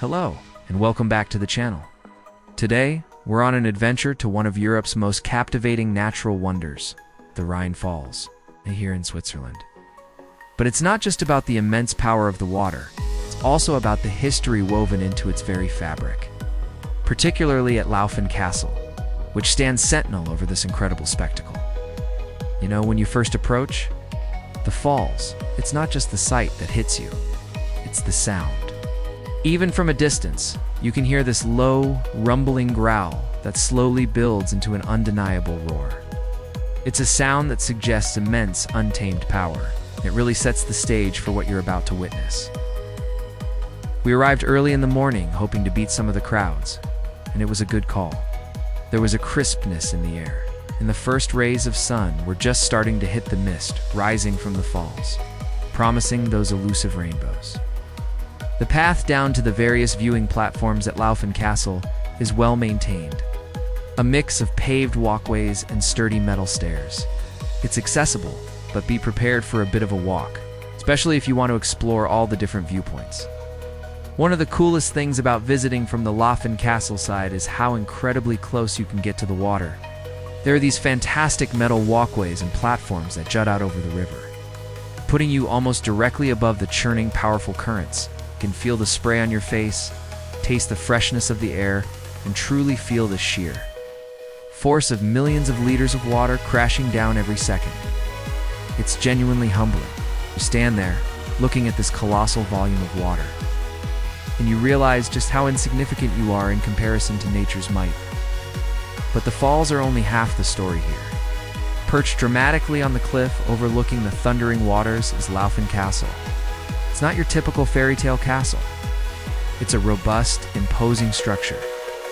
Hello, and welcome back to the channel. Today, we're on an adventure to one of Europe's most captivating natural wonders, the Rheinfalls, here in Switzerland. But it's not just about the immense power of the water, it's also about the history woven into its very fabric, particularly at Laufen Castle, which stands sentinel over this incredible spectacle. You know, when you first approach, the falls, it's not just the sight that hits you, it's the sound. Even from a distance, you can hear this low, rumbling growl that slowly builds into an undeniable roar. It's a sound that suggests immense, untamed power. It really sets the stage for what you're about to witness. We arrived early in the morning, hoping to beat some of the crowds, and it was a good call. There was a crispness in the air, and the first rays of sun were just starting to hit the mist rising from the falls, promising those elusive rainbows. The path down to the various viewing platforms at Laufen Castle is well maintained, a mix of paved walkways and sturdy metal stairs. It's accessible, but be prepared for a bit of a walk, especially if you want to explore all the different viewpoints. One of the coolest things about visiting from the Laufen Castle side is how incredibly close you can get to the water. There are these fantastic metal walkways and platforms that jut out over the river, putting you almost directly above the churning, powerful currents. You can feel the spray on your face, taste the freshness of the air, and truly feel the sheer force of millions of liters of water crashing down every second. It's genuinely humbling. You stand there, looking at this colossal volume of water, and you realize just how insignificant you are in comparison to nature's might. But the falls are only half the story here. Perched dramatically on the cliff overlooking the thundering waters is Laufen Castle. It's not your typical fairy tale castle. It's a robust, imposing structure,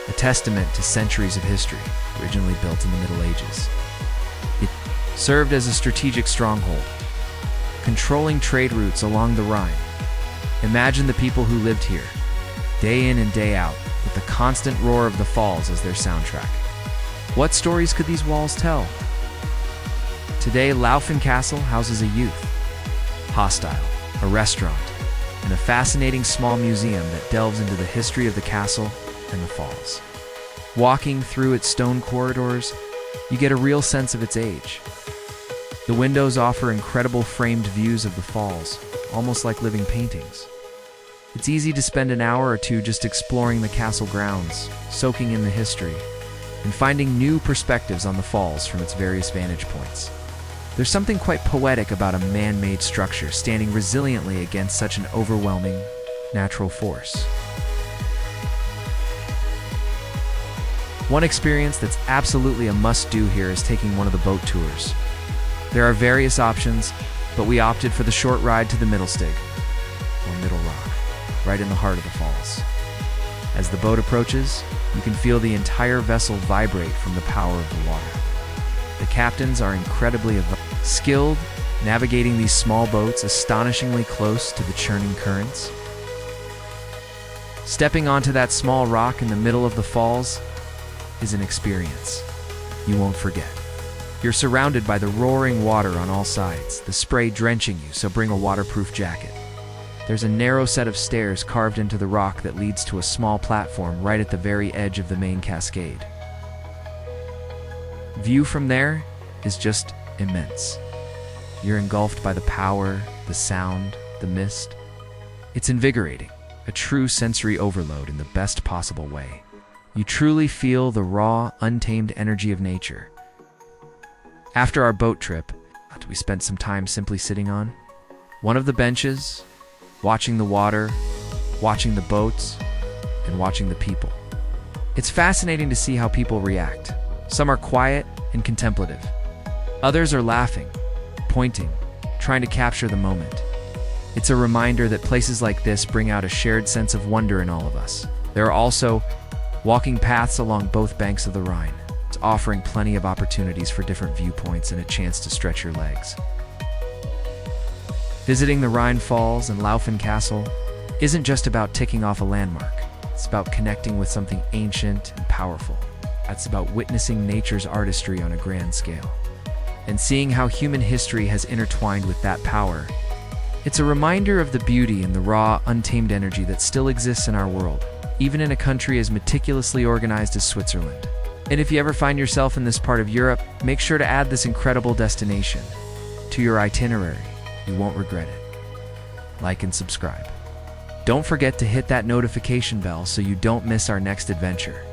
a testament to centuries of history, originally built in the Middle Ages. It served as a strategic stronghold, controlling trade routes along the Rhine. Imagine the people who lived here, day in and day out, with the constant roar of the falls as their soundtrack. What stories could these walls tell? Today, Laufen Castle houses a youth hostel, a restaurant, and a fascinating small museum that delves into the history of the castle and the falls. Walking through its stone corridors, you get a real sense of its age. The windows offer incredible framed views of the falls, almost like living paintings. It's easy to spend an hour or two just exploring the castle grounds, soaking in the history, and finding new perspectives on the falls from its various vantage points. There's something quite poetic about a man-made structure standing resiliently against such an overwhelming natural force. One experience that's absolutely a must-do here is taking one of the boat tours. There are various options, but we opted for the short ride to the Middelstig, or Middle Rock, right in the heart of the falls. As the boat approaches, you can feel the entire vessel vibrate from the power of the water. The captains are incredibly skilled, navigating these small boats astonishingly close to the churning currents. Stepping onto that small rock in the middle of the falls is an experience you won't forget. You're surrounded by the roaring water on all sides, the spray drenching you, so bring a waterproof jacket. There's a narrow set of stairs carved into the rock that leads to a small platform right at the very edge of the main cascade. View from there is just immense. You're engulfed by the power, the sound, the mist. It's invigorating, a true sensory overload in the best possible way. You truly feel the raw, untamed energy of nature. After our boat trip, we spent some time simply sitting on one of the benches, watching the water, watching the boats, and watching the people. It's fascinating to see how people react. Some are quiet and contemplative. Others are laughing, pointing, trying to capture the moment. It's a reminder that places like this bring out a shared sense of wonder in all of us. There are also walking paths along both banks of the Rhine. It's offering plenty of opportunities for different viewpoints and a chance to stretch your legs. Visiting the Rhine Falls and Laufen Castle isn't just about ticking off a landmark. It's about connecting with something ancient and powerful. It's about witnessing nature's artistry on a grand scale, and seeing how human history has intertwined with that power It's a reminder of the beauty and the raw, untamed energy that still exists in our world, even in a country as meticulously organized as Switzerland. And if you ever find yourself in this part of Europe, make sure to add this incredible destination to your itinerary. You won't regret it. Like and subscribe. Don't forget to hit that notification bell so you don't miss our next adventure.